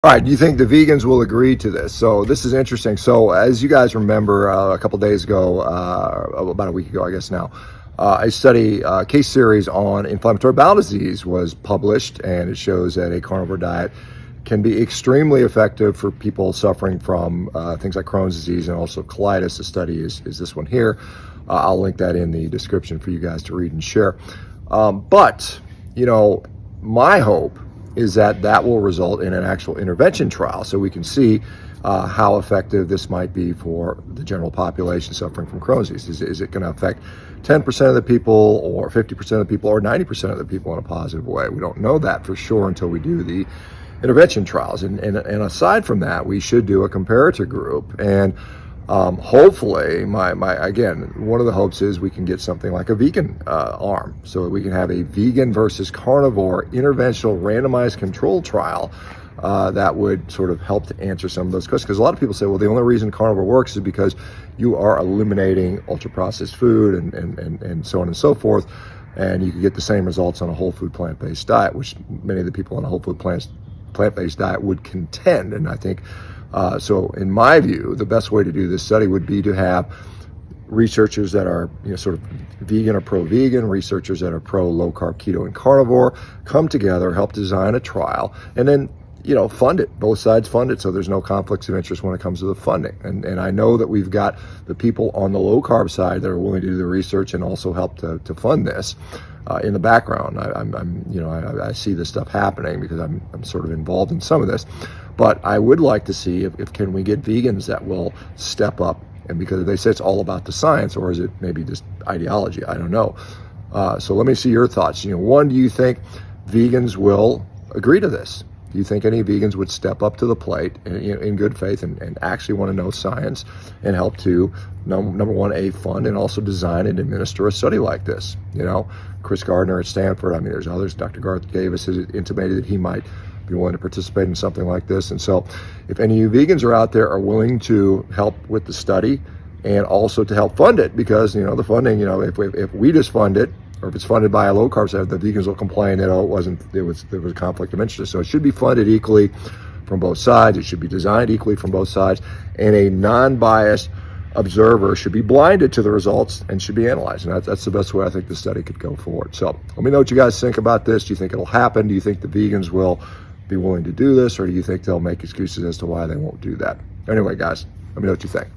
All right, do you think the vegans will agree to this? So this is interesting. So as you guys remember, a couple days ago, about a week ago, I guess now, a study, case series on inflammatory bowel disease was published, and it shows that a carnivore diet can be extremely effective for people suffering from things like Crohn's disease and also colitis. The study is this one here. I'll link that in the description for you guys to read and share. But, you know, my hope is that that will result in an actual intervention trial so we can see how effective this might be for the general population suffering from Crohn's disease. Is it going to affect 10% of the people or 50% of the people or 90% of the people in a positive way? We don't know that for sure until we do the intervention trials. And aside from that, we should do a comparator group. And hopefully, again, one of the hopes is we can get something like a vegan arm, so that we can have a vegan versus carnivore interventional randomized control trial that would sort of help to answer some of those questions. Because a lot of people say, well, the only reason carnivore works is because you are eliminating ultra-processed food and so on and so forth, and you can get the same results on a whole food plant-based diet, which many of the people on a whole food plant-based diet would contend. And I think so in my view, the best way to do this study would be to have researchers that are, you know, sort of vegan or pro-vegan, researchers that are pro-low carb, keto, and carnivore come together, help design a trial, and then, you know, fund it. Both sides fund it, so there's no conflicts of interest when it comes to the funding. And I know that we've got the people on the low carb side that are willing to do the research and also help to fund this. In the background, I see this stuff happening because I'm sort of involved in some of this. But I would like to see if can we get vegans that will step up, and because they say it's all about the science, or is it maybe just ideology? I don't know. So let me see your thoughts. You know, one, do you think vegans will agree to this? Do you think any vegans would step up to the plate in good faith and actually want to know science and help to, number one, fund and also design and administer a study like this? You know, Chris Gardner at Stanford, I mean, there's others. Dr. Garth Davis has intimated that he might be willing to participate in something like this. And so if any of you vegans are out there are willing to help with the study and also to help fund it, because, you know, the funding, you know, if we just fund it, or if it's funded by a low carb side, the vegans will complain that, oh, there was a conflict of interest. So it should be funded equally from both sides. It should be designed equally from both sides. And a non-biased observer should be blinded to the results and should be analyzed. And that's the best way I think the study could go forward. So let me know what you guys think about this. Do you think it'll happen? Do you think the vegans will be willing to do this? Or do you think they'll make excuses as to why they won't do that? Anyway, guys, let me know what you think.